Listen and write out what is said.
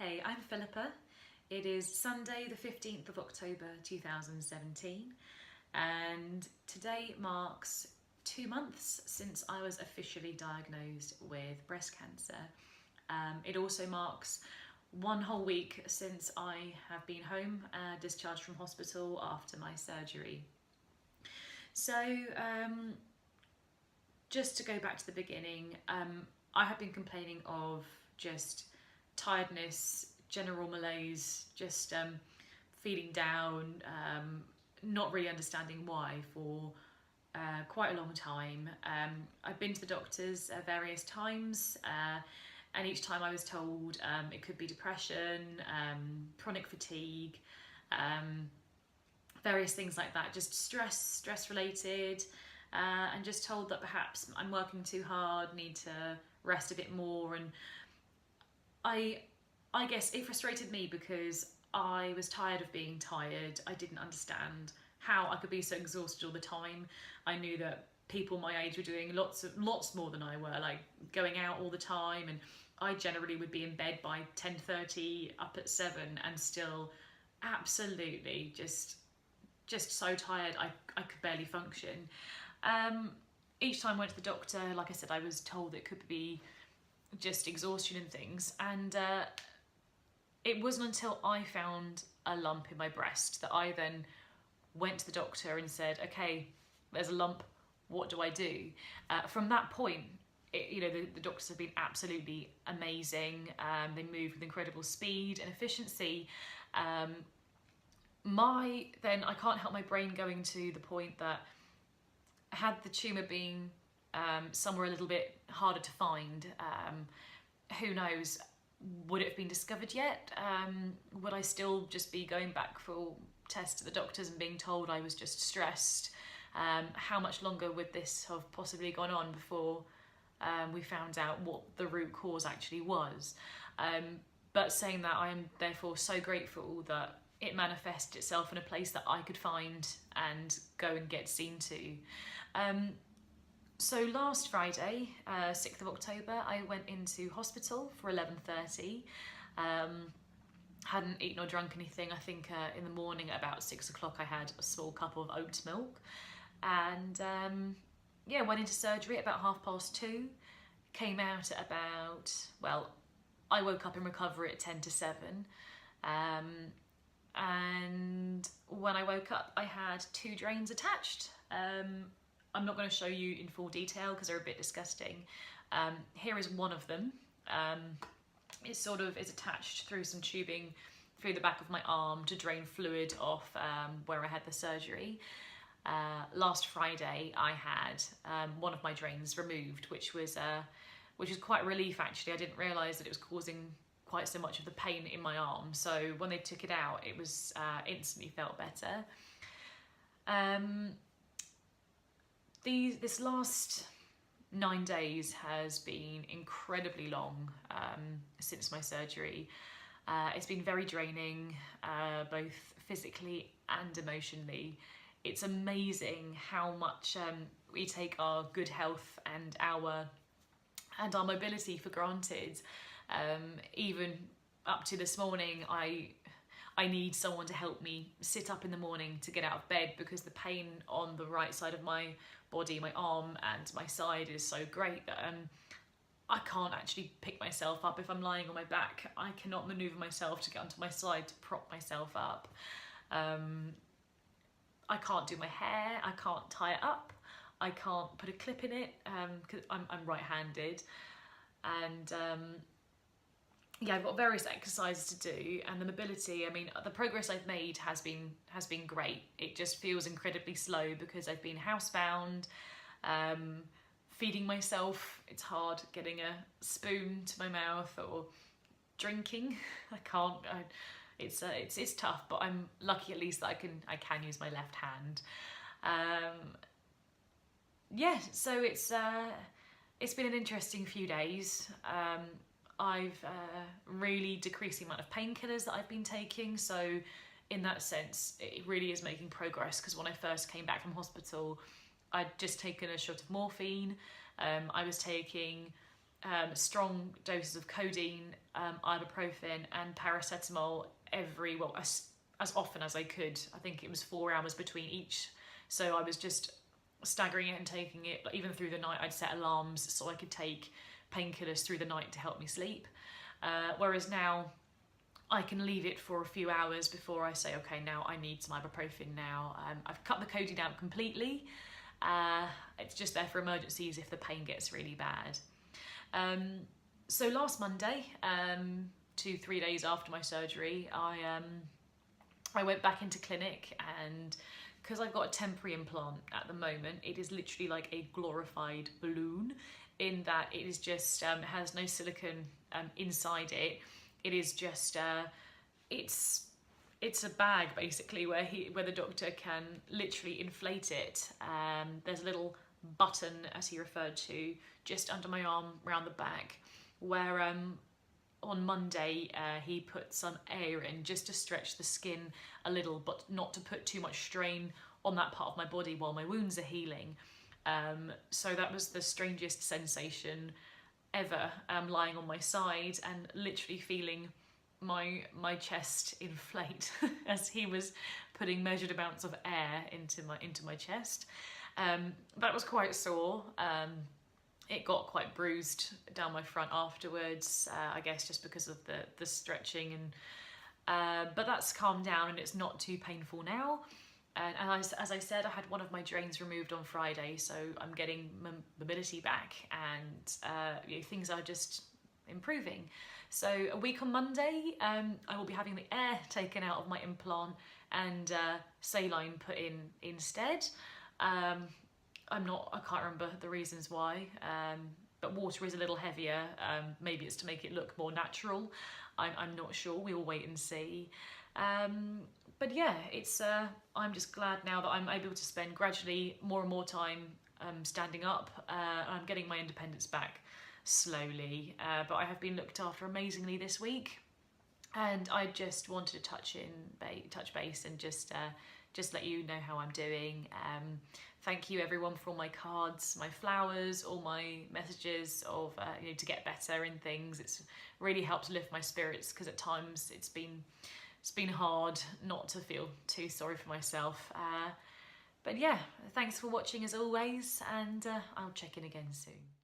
Hey, I'm Philippa. It is Sunday the 15th of October 2017 and today marks 2 months since I was officially diagnosed with breast cancer. It also marks 1 whole week since I have been home, discharged from hospital after my surgery. So just to go back to the beginning, I have been complaining of just tiredness, general malaise, just feeling down, not really understanding why for quite a long time. I've been to the doctors various times and each time I was told it could be depression, chronic fatigue, various things like that, just stress related, and just told that perhaps I'm working too hard, need to rest a bit more. And I guess it frustrated me because I was tired of being tired. I didn't understand how I could be so exhausted all the time. I knew that people my age were doing lots more than I were, like going out all the time, and I generally would be in bed by 10:30, up at 7, and still absolutely just so tired I could barely function. Each time I went to the doctor, like I said, I was told it could be just exhaustion and things, and it wasn't until I found a lump in my breast that I then went to the doctor and said, okay, there's a lump, what do I do? From that point, the doctors have been absolutely amazing. They move with incredible speed and efficiency. I can't help my brain going to the point that had the tumour been somewhere a little bit harder to find, who knows, would it have been discovered yet? Would I still just be going back for tests to the doctors and being told I was just stressed? How much longer would this have possibly gone on before we found out what the root cause actually was? But saying that, I am therefore so grateful that it manifested itself in a place that I could find and go and get seen to. So last Friday, 6th of October, I went into hospital for 11:30. Hadn't eaten or drunk anything. I think in the morning at about 6 o'clock I had a small cup of oat milk, and went into surgery at about 2:30. Came out at about, I woke up in recovery at 7:10. And when I woke up, I had 2 drains attached. I'm not going to show you in full detail because they're a bit disgusting. Here is one of them. It sort of is attached through some tubing through the back of my arm to drain fluid off where I had the surgery. Last Friday I had one of my drains removed, which was quite a relief actually. I didn't realise that it was causing quite so much of the pain in my arm, so when they took it out it was instantly felt better. This last 9 days has been incredibly long since my surgery. It's been very draining, both physically and emotionally. It's amazing how much we take our good health and our mobility for granted. Even up to this morning, I need someone to help me sit up in the morning to get out of bed because the pain on the right side of my body, my arm and my side, is so great that I can't actually pick myself up. If I'm lying on my back, I cannot manoeuvre myself to get onto my side to prop myself up. I can't do my hair, I can't tie it up, I can't put a clip in it because I'm right-handed, and I've got various exercises to do, and the mobility, I mean, the progress I've made has been great. It just feels incredibly slow because I've been housebound, feeding myself. It's hard getting a spoon to my mouth or drinking. I can't. It's tough, but I'm lucky at least that I can use my left hand. So it's been an interesting few days. I've really decreased the amount of painkillers that I've been taking, so in that sense it really is making progress, because when I first came back from hospital I'd just taken a shot of morphine. I was taking strong doses of codeine, ibuprofen and paracetamol as often as I could. I think it was 4 hours between each. So I was just staggering it and taking it, even through the night. I'd set alarms so I could take painkillers through the night to help me sleep. Whereas now I can leave it for a few hours before I say, okay, now I need some ibuprofen now. I've cut the codeine out completely. It's just there for emergencies if the pain gets really bad. So last Monday, 2-3 days after my surgery, I went back into clinic, and because I've got a temporary implant at the moment, it is literally like a glorified balloon, in that it is just has no silicone inside it. It is just it's a bag basically where the doctor can literally inflate it. There's a little button, as he referred to, just under my arm around the back, where on Monday he put some air in just to stretch the skin a little, but not to put too much strain on that part of my body while my wounds are healing. So that was the strangest sensation ever, lying on my side and literally feeling my chest inflate as he was putting measured amounts of air into my chest. That was quite sore. It got quite bruised down my front afterwards, I guess just because of the stretching, and but that's calmed down and it's not too painful now. And as I said, I had one of my drains removed on Friday, so I'm getting mobility back, and things are just improving. So a week on Monday, I will be having the air taken out of my implant and saline put in instead. I can't remember the reasons why, but water is a little heavier. Maybe it's to make it look more natural. I'm not sure. We will wait and see. But yeah, I'm just glad now that I'm able to spend gradually more and more time standing up. I'm getting my independence back slowly, but I have been looked after amazingly this week, and I just wanted to touch base and just let you know how I'm doing. Thank you everyone for all my cards, my flowers, all my messages of to get better and things. It's really helped lift my spirits, because at times it's been hard not to feel too sorry for myself. But yeah, thanks for watching as always, and I'll check in again soon.